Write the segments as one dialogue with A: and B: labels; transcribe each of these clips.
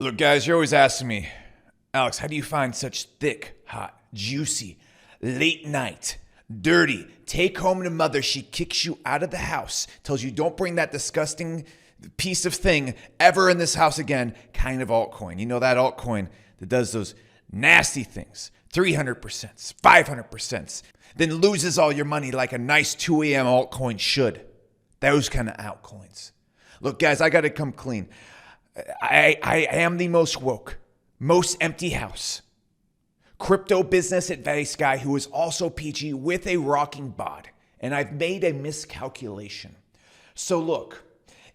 A: Look, guys, you're always asking me, Alex, how do you find such thick, hot, juicy, late night, dirty, take home to mother, she kicks you out of the house, tells you don't bring that disgusting piece of thing ever in this house again, kind of altcoin. You know that altcoin that does those nasty things, 300%, 500%, then loses all your money like a nice 2 a.m. altcoin should. Those kind of altcoins. Look, guys, I got to come clean. I am the most woke, most empty house, crypto business advice guy who is also PG with a rocking bod, and I've made a miscalculation. So look,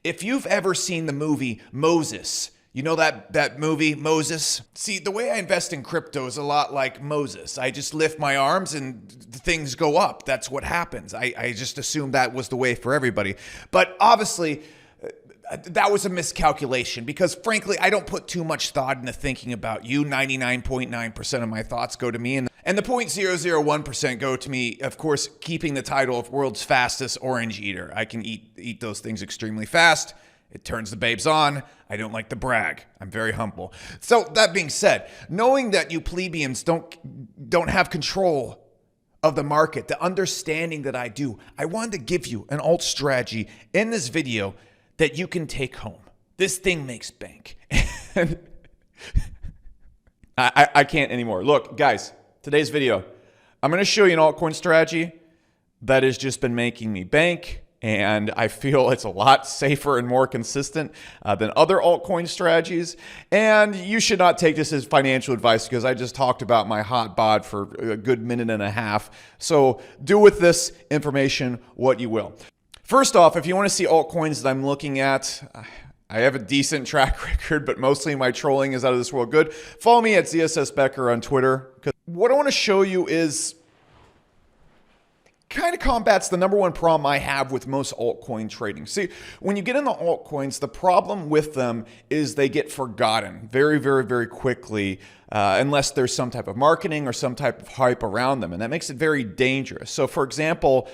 A: if you've ever seen the movie Moses, you know that movie Moses? See, the way I invest in crypto is a lot like Moses. I just lift my arms and things go up. That's what happens. I just assumed that was the way for everybody. But obviously, that was a miscalculation because, frankly, I don't put too much thought into thinking about you. 99.9% of my thoughts go to me, and the 0.001% go to me, of course, keeping the title of world's fastest orange eater. I can eat those things extremely fast. It turns the babes on. I don't like to brag. I'm very humble. So that being said, knowing that you plebeians don't have control of the market, the understanding that I do, I wanted to give you an alt strategy in this video that you can take home. This thing makes bank. I can't anymore. Look, guys, today's video, I'm going to show you an altcoin strategy that has just been making me bank, and I feel it's a lot safer and more consistent than other altcoin strategies. And you should not take this as financial advice because I just talked about my hot bod for a good minute and a half. So do with this information what you will. First off, if you want to see altcoins that I'm looking at, I have a decent track record, but mostly my trolling is out of this world good. Follow me at ZSS Becker on Twitter. Because what I want to show you is kind of combats the number one problem I have with most altcoin trading. See, when you get into altcoins, the problem with them is they get forgotten very, very, very quickly unless there's some type of marketing or some type of hype around them. And that makes it very dangerous. So for example,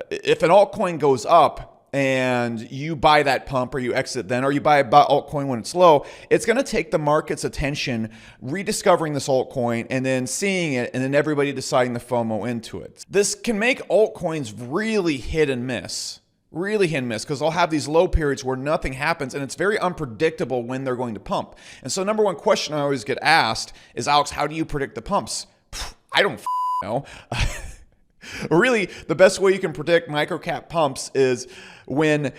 A: if an altcoin goes up and you buy that pump or you exit then, or you buy a altcoin when it's low, it's going to take the market's attention rediscovering this altcoin and then seeing it and then everybody deciding to FOMO into it. This can make altcoins really hit and miss. Really hit and miss because they'll have these low periods where nothing happens and it's very unpredictable when they're going to pump. And so number one question I always get asked is, Alex, how do you predict the pumps? I don't know. Really, the best way you can predict microcap pumps is when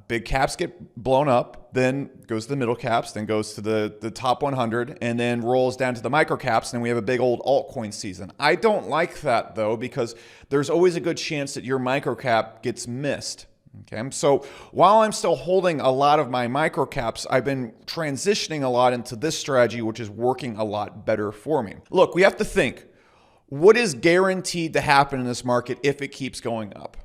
A: big caps get blown up, then goes to the middle caps, then goes to the top 100, and then rolls down to the microcaps, and then we have a big old altcoin season. I don't like that, though, because there's always a good chance that your microcap gets missed. Okay, so while I'm still holding a lot of my microcaps, I've been transitioning a lot into this strategy, which is working a lot better for me. Look, we have to think. What is guaranteed to happen in this market if it keeps going up?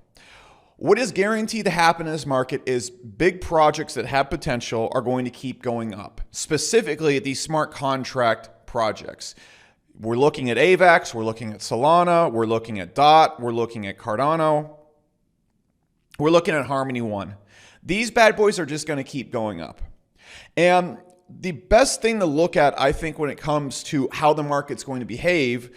A: What is guaranteed to happen in this market is big projects that have potential are going to keep going up, specifically these smart contract projects. We're looking at AVAX, we're looking at Solana, we're looking at DOT, we're looking at Cardano, we're looking at Harmony One. These bad boys are just going to keep going up. And the best thing to look at, I think, when it comes to how the market's going to behave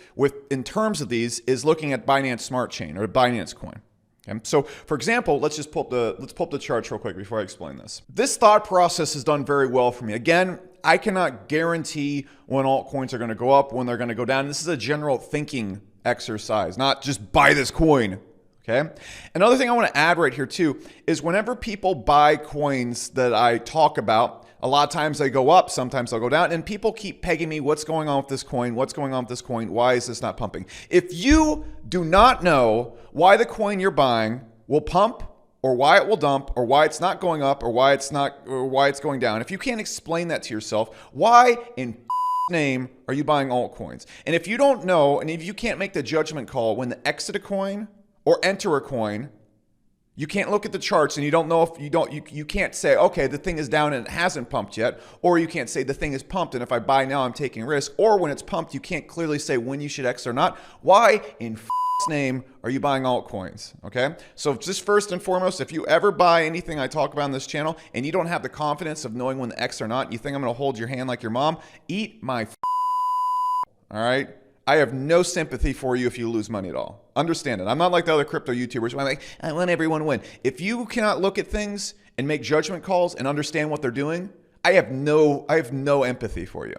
A: in terms of these is looking at Binance Smart Chain or Binance Coin. Okay? So, for example, let's pull up the charts real quick before I explain this. This thought process has done very well for me. Again, I cannot guarantee when altcoins are going to go up, when they're going to go down. This is a general thinking exercise, not just buy this coin. Okay. Another thing I want to add right here too is whenever people buy coins that I talk about, a lot of times they go up, sometimes they'll go down, and people keep pegging me, what's going on with this coin? What's going on with this coin? Why is this not pumping? If you do not know why the coin you're buying will pump or why it will dump or why it's not going up or why it's going down, if you can't explain that to yourself, why in name are you buying altcoins? And if you don't know, and if you can't make the judgment call when to exit a coin or enter a coin, you can't look at the charts and you don't know if you can't say, okay, the thing is down and it hasn't pumped yet. Or you can't say the thing is pumped and if I buy now, I'm taking risk. Or when it's pumped, you can't clearly say when you should exit or not. Why in name are you buying altcoins? Okay, so just first and foremost, if you ever buy anything I talk about on this channel and you don't have the confidence of knowing when the X or not, you think I'm going to hold your hand like your mom, eat my all right? I have no sympathy for you if you lose money at all. Understand it. I'm not like the other crypto YouTubers where I'm like, I want everyone to win. If you cannot look at things and make judgment calls and understand what they're doing, I have no empathy for you.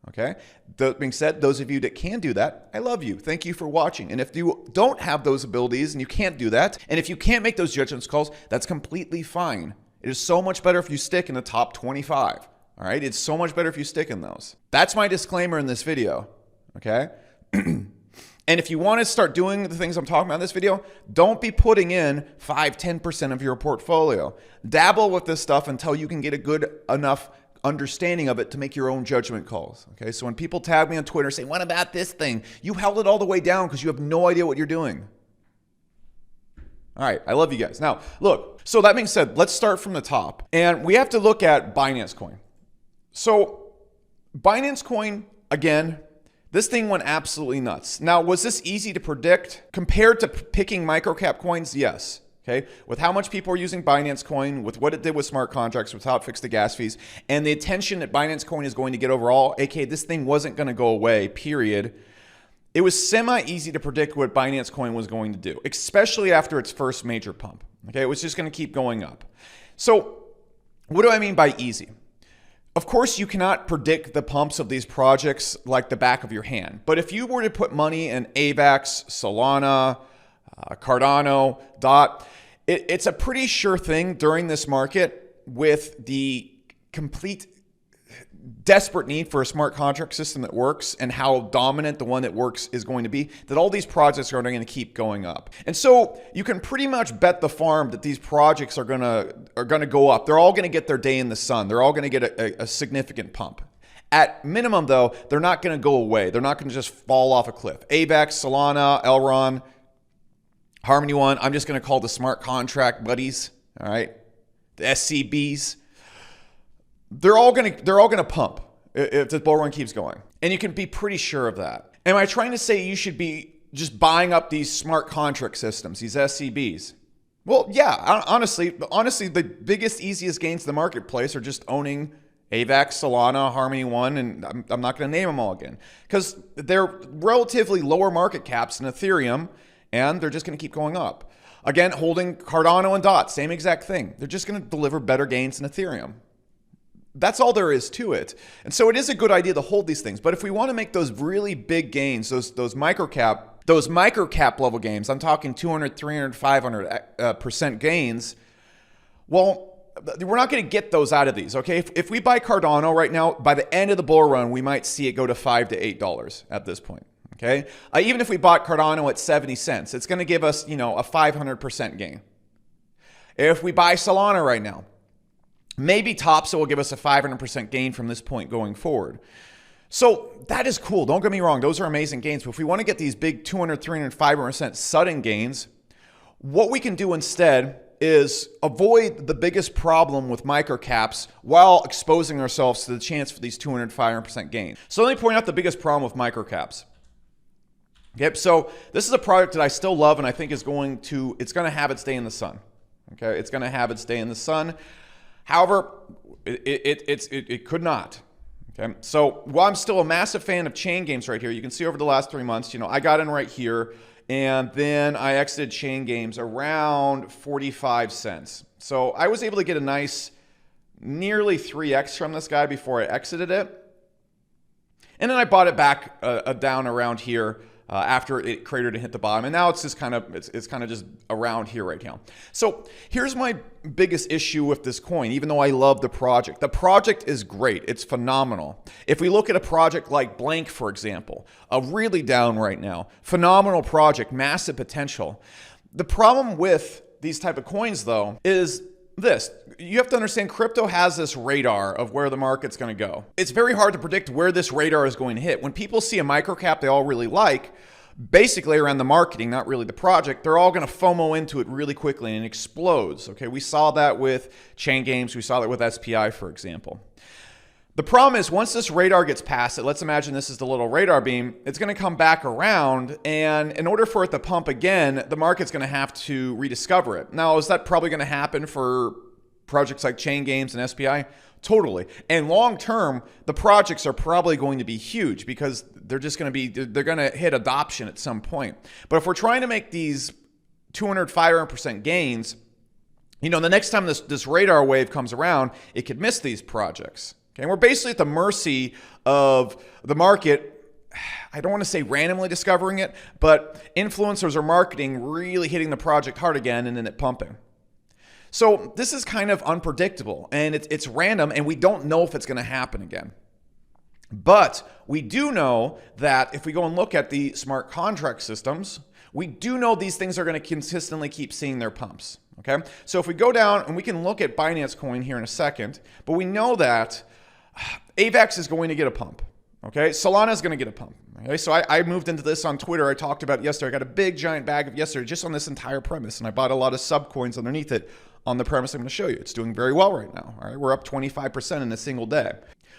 A: Okay? That being said, those of you that can do that, I love you. Thank you for watching. And if you don't have those abilities and you can't do that, and if you can't make those judgment calls, that's completely fine. It is so much better if you stick in the top 25. All right? It's so much better if you stick in those. That's my disclaimer in this video. Okay? And if you want to start doing the things I'm talking about in this video, don't be putting in 5-10% of your portfolio. Dabble with this stuff until you can get a good enough understanding of it to make your own judgment calls. Okay, so when people tag me on Twitter saying, what about this thing? You held it all the way down because you have no idea what you're doing. All right, I love you guys. Now, look, so that being said, let's start from the top. And we have to look at Binance Coin. So Binance Coin, again, this thing went absolutely nuts. Now, was this easy to predict? Compared to picking microcap coins, yes. Okay, with how much people are using Binance Coin, with what it did with smart contracts, with how it fixed the gas fees, and the attention that Binance Coin is going to get overall, aka this thing wasn't going to go away, period. It was semi-easy to predict what Binance Coin was going to do, especially after its first major pump. Okay, it was just going to keep going up. So what do I mean by easy? Of course, you cannot predict the pumps of these projects like the back of your hand. But if you were to put money in AVAX, Solana, Cardano, DOT, it's a pretty sure thing during this market with the complete desperate need for a smart contract system that works and how dominant the one that works is going to be, that all these projects are going to keep going up. And so you can pretty much bet the farm that these projects are going to go up. They're all going to get their day in the sun. They're all going to get a significant pump. At minimum, though, they're not going to go away. They're not going to just fall off a cliff. AVAX, Solana, Elron, Harmony One, I'm just going to call the smart contract buddies, all right? The SCBs. They're all gonna pump if the bull run keeps going. And you can be pretty sure of that. Am I trying to say you should be just buying up these smart contract systems, these SCBs? Well, yeah, honestly, the biggest, easiest gains in the marketplace are just owning AVAX, Solana, Harmony One, and I'm not going to name them all again because they're relatively lower market caps than Ethereum, and they're just going to keep going up. Again, holding Cardano and DOT, same exact thing. They're just going to deliver better gains than Ethereum. That's all there is to it. And so it is a good idea to hold these things. But if we want to make those really big gains, those microcap level gains, I'm talking 200, 300, 500% gains, well, we're not going to get those out of these, okay? If we buy Cardano right now, by the end of the bull run, we might see it go to $5 to $8 at this point, okay? Even if we bought Cardano at 70 cents, it's going to give us, a 500% gain. If we buy Solana right now, maybe Topsa will give us a 500% gain from this point going forward. So that is cool. Don't get me wrong. Those are amazing gains. But if we want to get these big 200, 300, 500% sudden gains, what we can do instead is avoid the biggest problem with microcaps while exposing ourselves to the chance for these 200, 500% gains. So let me point out the biggest problem with microcaps. Okay, so this is a product that I still love and I think it's going to have its day in the sun. Okay, it's going to have its day in the sun. However, it could not. Okay, so while I'm still a massive fan of chain games right here, you can see over the last 3 months, I got in right here, and then I exited chain games around 45 cents. So I was able to get a nice nearly 3x from this guy before I exited it, and then I bought it back down around here. After it cratered and hit the bottom, and now it's just kind of just around here right now. So here's my biggest issue with this coin. Even though I love the project is great. It's phenomenal. If we look at a project like Blank, for example, really down right now, phenomenal project, massive potential. The problem with these type of coins, though, is this. You have to understand crypto has this radar of where the market's going to go. It's very hard to predict where this radar is going to hit. When people see a microcap they all really like, basically around the marketing, not really the project, they're all going to FOMO into it really quickly and it explodes. Okay, we saw that with chain games. We saw that with SPI, for example. The problem is once this radar gets past it, let's imagine this is the little radar beam, it's going to come back around, and in order for it to pump again, the market's going to have to rediscover it. Now, is that probably going to happen for projects like Chain Games and SPI? Totally. And long term, the projects are probably going to be huge because they're going to hit adoption at some point. But if we're trying to make these 200, 500% gains, the next time this radar wave comes around, it could miss these projects. Okay, and we're basically at the mercy of the market. I don't want to say randomly discovering it, but influencers or marketing really hitting the project hard again and then it pumping. So this is kind of unpredictable and it's random and we don't know if it's going to happen again. But we do know that if we go and look at the smart contract systems, we do know these things are going to consistently keep seeing their pumps. Okay, so if we go down and we can look at Binance Coin here in a second, but we know that AVAX is going to get a pump. Okay, Solana is going to get a pump. Okay, so I moved into this on Twitter. I talked about it yesterday. I got a big giant bag of yesterday just on this entire premise, and I bought a lot of sub coins underneath it on the premise I'm going to show you. It's doing very well right now. All right, we're up 25% in a single day.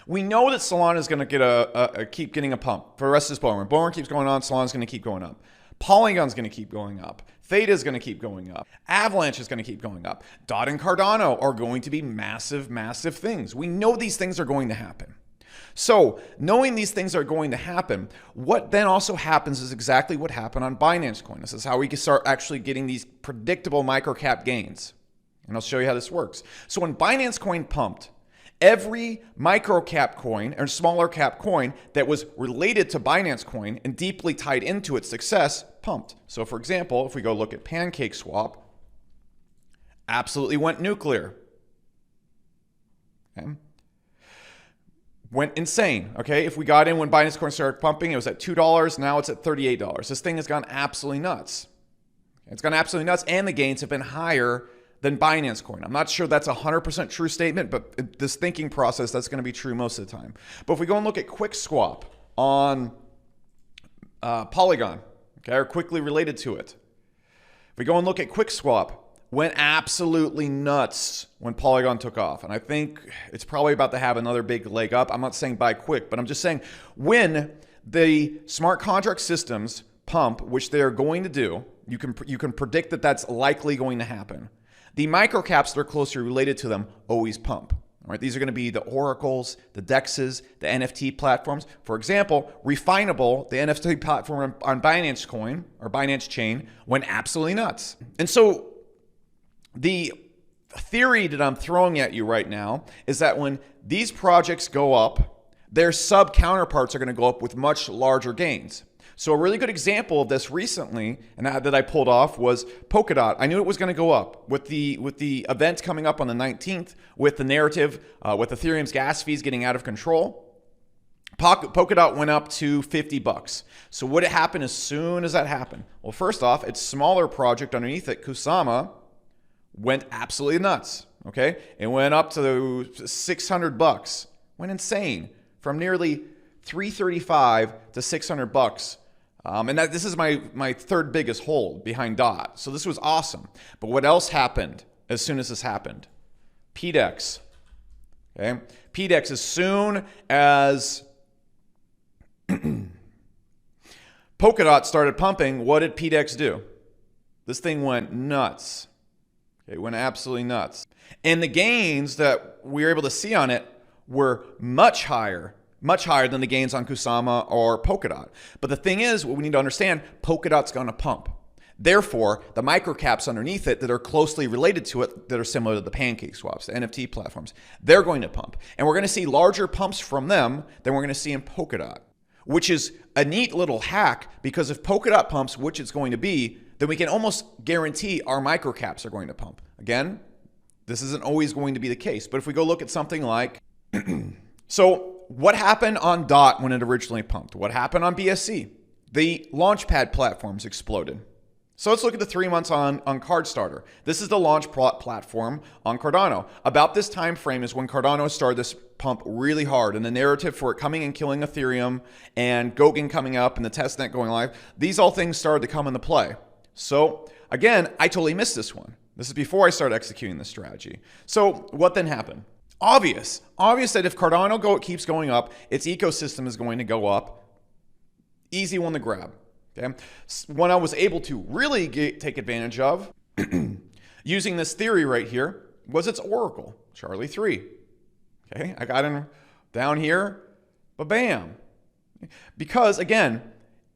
A: We know that Solana is going to keep getting a pump for the rest of this bull run. Bull run keeps going on. Solana is going to keep going up. Polygon's going to keep going up. Theta is going to keep going up. Avalanche is going to keep going up. DOT and Cardano are going to be massive, massive things. We know these things are going to happen. So knowing these things are going to happen, what then also happens is exactly what happened on Binance Coin. This is how we can start actually getting these predictable microcap gains. And I'll show you how this works. So when Binance Coin pumped, every microcap coin or smaller cap coin that was related to Binance Coin and deeply tied into its success pumped. So for example, if we go look at PancakeSwap, absolutely went nuclear. Okay. Went insane. Okay. If we got in when Binance Coin started pumping, it was at $2. Now it's at $38. This thing has gone absolutely nuts. It's gone absolutely nuts. And the gains have been higher than Binance Coin. I'm not sure that's a 100% true statement, but this thinking process, that's going to be true most of the time. But if we go and look at QuickSwap on Polygon, okay, or quickly related to it. If we go and look at QuickSwap, went absolutely nuts when Polygon took off. And I think it's probably about to have another big leg up. I'm not saying buy quick, but I'm just saying when the smart contract systems pump, which they are going to do, you can predict that that's likely going to happen. The microcaps that are closely related to them always pump. All right, these are going to be the Oracles, the DEXs, the NFT platforms. For example, Repeatable, the NFT platform on Binance Coin or Binance Chain, went absolutely nuts. And so the theory that I'm throwing at you right now is that when these projects go up, their sub counterparts are going to go up with much larger gains. So a really good example of this recently, and that I pulled off, was Polkadot. I knew it was going to go up with the event coming up on the 19th, with the narrative, with Ethereum's gas fees getting out of control. Polkadot went up to $50. So what happened as soon as that happened? Well, first off, its smaller project underneath it, Kusama, went absolutely nuts. Okay, it went up to $600. Went insane from nearly $335 to $600. And this is my third biggest hold behind DOT. So this was awesome. But what else happened as soon as this happened? PDEX. Okay? PDEX, as soon as Polkadot started pumping, what did PDEX do? This thing went nuts. It went absolutely nuts. And the gains that we were able to see on it were much higher than the gains on Kusama or Polkadot. But the thing is, what we need to understand, Polkadot's going to pump. Therefore, the microcaps underneath it that are closely related to it, that are similar to the PancakeSwaps, the NFT platforms, they're going to pump. And we're going to see larger pumps from them than we're going to see in Polkadot, which is a neat little hack, because if Polkadot pumps, which it's going to be, then we can almost guarantee our microcaps are going to pump. Again, this isn't always going to be the case. But if we go look at something like, so what happened on DOT when it originally pumped? What happened on BSC? The Launchpad platforms exploded. So let's look at the 3 months on CardStarter. This is the launch platform on Cardano. About this time frame is when Cardano started this pump really hard, and the narrative for it coming and killing Ethereum and Goguen coming up and the testnet going live, these all things started to come into play. So again, I totally missed this one. This is before I started executing this strategy. So what then happened? Obvious that if Cardano keeps going up, its ecosystem is going to go up. Easy one to grab. Okay, one I was able to really take advantage of using this theory right here was its Oracle, Charlie 3. Okay, I got in down here, but bam. Because again,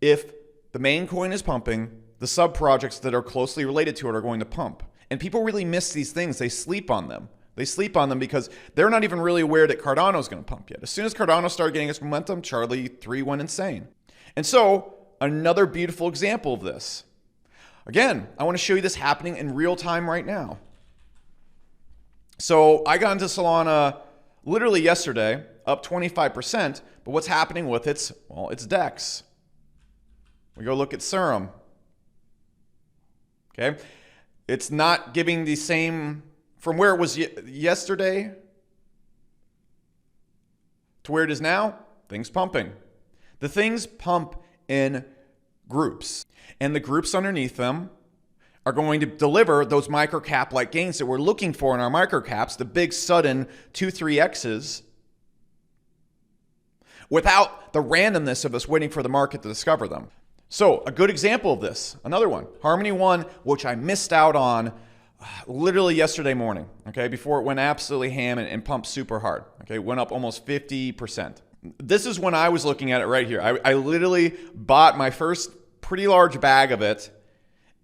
A: if the main coin is pumping, the sub projects that are closely related to it are going to pump. And people really miss these things. They sleep on them. They sleep on them because they're not even really aware that Cardano is going to pump yet. As soon as Cardano started getting its momentum, Charlie 3 went insane. And so, another beautiful example of this. Again, I want to show you this happening in real time right now. So, I got into Solana literally yesterday, up 25%, but what's happening with its DEX? We go look at Serum. Okay? It's not giving the same, from where it was yesterday to where it is now, things pumping. The things pump in groups, and the groups underneath them are going to deliver those microcap-like gains that we're looking for in our microcaps, the big sudden 2-3x's, without the randomness of us waiting for the market to discover them. So a good example of this, another one, Harmony One, which I missed out on literally yesterday morning, okay, before it went absolutely ham and pumped super hard, okay, went up almost 50%. This is when I was looking at it right here. I literally bought my first pretty large bag of it,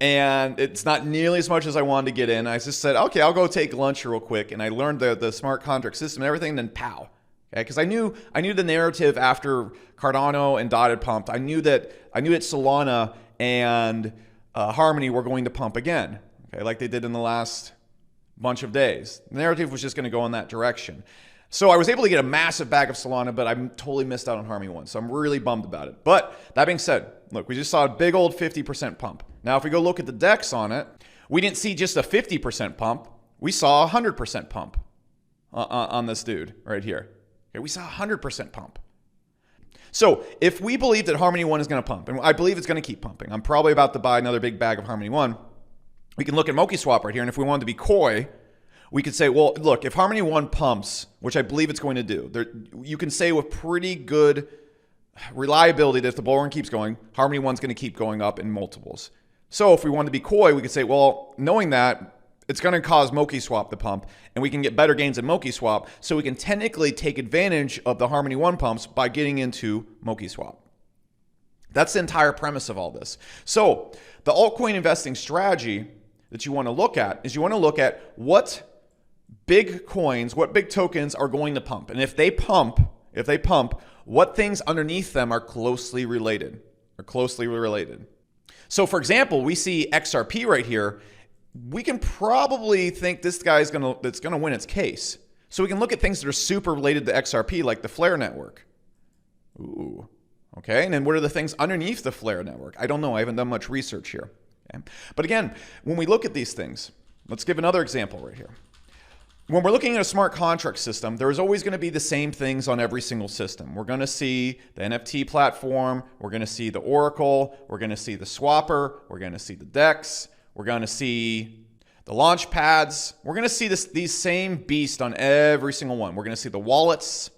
A: and it's not nearly as much as I wanted to get in. I just said, okay, I'll go take lunch real quick, and I learned the smart contract system and everything, and then pow. Okay, because I knew the narrative after Cardano and Dot had pumped. I knew that Solana and Harmony were going to pump again, okay, like they did in the last bunch of days. The narrative was just going to go in that direction. So I was able to get a massive bag of Solana, but I totally missed out on Harmony One. So I'm really bummed about it. But that being said, look, we just saw a big old 50% pump. Now, if we go look at the DEX on it, we didn't see just a 50% pump. We saw a 100% pump on this dude right here. Okay, we saw a 100% pump. So if we believe that Harmony One is going to pump, and I believe it's going to keep pumping, I'm probably about to buy another big bag of Harmony One. We can look at MokiSwap right here, and if we wanted to be coy, we could say, well, look, if Harmony One pumps, which I believe it's going to do, you can say with pretty good reliability that if the bull run keeps going, Harmony One's going to keep going up in multiples. So if we wanted to be coy, we could say, well, knowing that, it's going to cause MokiSwap to pump, and we can get better gains in MokiSwap, so we can technically take advantage of the Harmony One pumps by getting into MokiSwap. That's the entire premise of all this. So the altcoin investing strategy that you want to look at is you want to look at what big coins, what big tokens are going to pump. And if they pump, what things underneath them are closely related, So for example, we see XRP right here. We can probably think this guy's that's gonna win its case. So we can look at things that are super related to XRP, like the Flare network. Ooh, okay. And then what are the things underneath the Flare network? I don't know. I haven't done much research here. Okay? But again, when we look at these things, let's give another example right here. When we're looking at a smart contract system, there is always going to be the same things on every single system. We're going to see the NFT platform. We're going to see the Oracle. We're going to see the Swapper. We're going to see the DEX. We're going to see the launch pads. We're going to see these same beasts on every single one. We're going to see the wallets.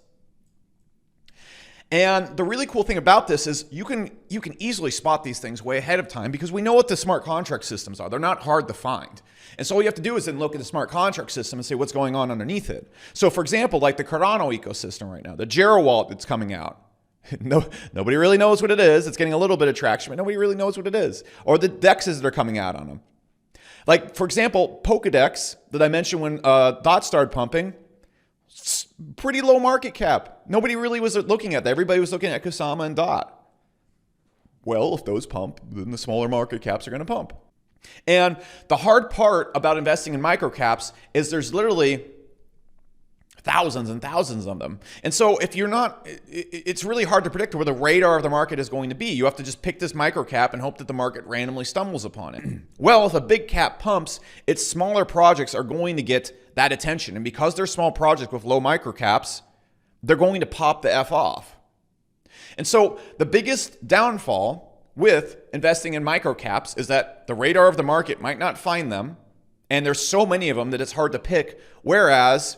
A: And the really cool thing about this is you can easily spot these things way ahead of time because we know what the smart contract systems are. They're not hard to find. And so all you have to do is then look at the smart contract system and say what's going on underneath it. So for example, like the Cardano ecosystem right now, the Jera wallet that's coming out. Nobody really knows what it is. It's getting a little bit of traction, but nobody really knows what it is. Or the DEXs that are coming out on them. Like, for example, Pokedex that I mentioned when DOT started pumping, pretty low market cap. Nobody really was looking at that. Everybody was looking at Kusama and DOT. Well, if those pump, then the smaller market caps are going to pump. And the hard part about investing in microcaps is there's literally thousands and thousands of them. And so if you're not, it's really hard to predict where the radar of the market is going to be. You have to just pick this microcap and hope that the market randomly stumbles upon it. Well, if a big cap pumps, its smaller projects are going to get that attention. And because they're small projects with low microcaps, they're going to pop the F off. And so the biggest downfall with investing in microcaps is that the radar of the market might not find them. And there's so many of them that it's hard to pick. Whereas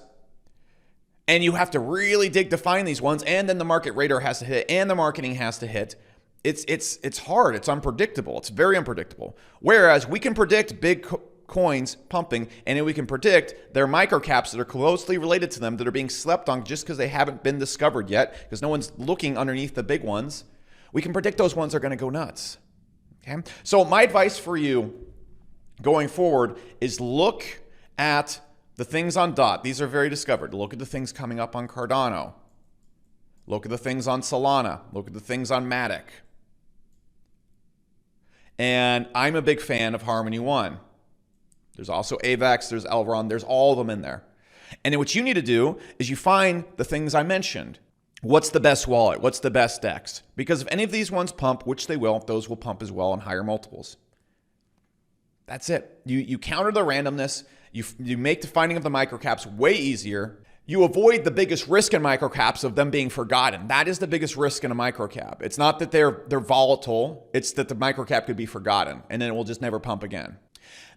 A: And you have to really dig to find these ones, and then the market radar has to hit, and the marketing has to hit. It's hard. It's unpredictable. It's very unpredictable. Whereas we can predict big coins pumping, and then we can predict their microcaps that are closely related to them that are being slept on just because they haven't been discovered yet, because no one's looking underneath the big ones. We can predict those ones are going to go nuts. Okay? So my advice for you going forward is look at the things on DOT. These are very discovered. Look at the things coming up on Cardano. Look at the things on Solana. Look at the things on Matic. And I'm a big fan of Harmony One. There's also AVAX, there's Elrond, there's all of them in there. And then what you need to do is you find the things I mentioned. What's the best wallet? What's the best DEX? Because if any of these ones pump, which they will, those will pump as well on higher multiples. That's it. You counter the randomness. You make the finding of the microcaps way easier. You avoid the biggest risk in microcaps of them being forgotten. That is the biggest risk in a microcap. It's not that they're volatile. It's that the microcap could be forgotten, and then it will just never pump again.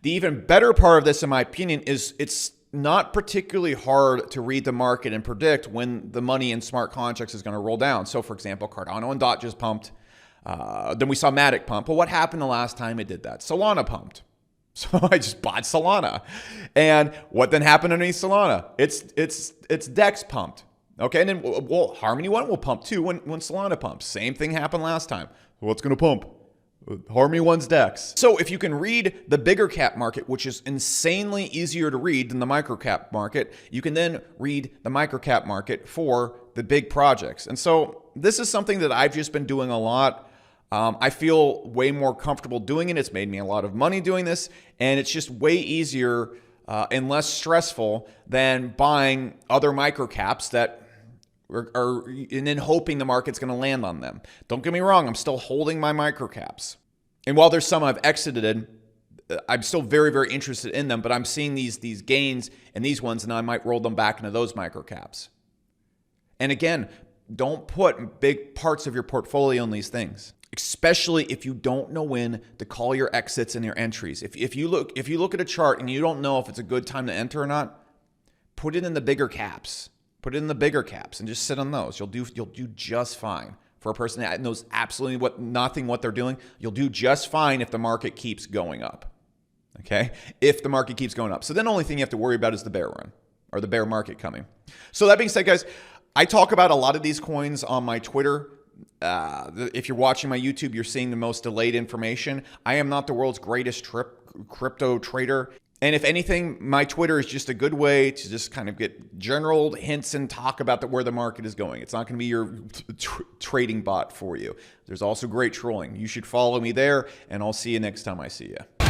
A: The even better part of this, in my opinion, is it's not particularly hard to read the market and predict when the money in smart contracts is going to roll down. So, for example, Cardano and DOT just pumped. Then we saw Matic pump. Well, what happened the last time it did that? Solana pumped. So I just bought Solana. And what then happened underneath Solana? It's DEX pumped. Okay, and then well, Harmony One will pump too when Solana pumps. Same thing happened last time. What's going to pump? Harmony One's DEX. So if you can read the bigger cap market, which is insanely easier to read than the micro cap market, you can then read the micro cap market for the big projects. And so this is something that I've just been doing a lot. I feel way more comfortable doing it. It's made me a lot of money doing this, and it's just way easier and less stressful than buying other micro caps that and then hoping the market's going to land on them. Don't get me wrong, I'm still holding my microcaps. And while there's some I've exited, I'm still very, very interested in them, but I'm seeing these gains in these ones, and I might roll them back into those microcaps. And again, don't put big parts of your portfolio in these things, especially if you don't know when to call your exits and your entries. If you look at a chart and you don't know if it's a good time to enter or not, put it in the bigger caps. Put it in the bigger caps and just sit on those. You'll do just fine. For a person that knows absolutely nothing what they're doing, you'll do just fine if the market keeps going up. Okay? If the market keeps going up. So then the only thing you have to worry about is the bear run or the bear market coming. So that being said, guys, I talk about a lot of these coins on my Twitter. If you're watching my YouTube, you're seeing the most delayed information. I am not the world's greatest crypto trader. And if anything, my Twitter is just a good way to just kind of get general hints and talk about where the market is going. It's not going to be your trading bot for you. There's also great trolling. You should follow me there, and I'll see you next time I see you.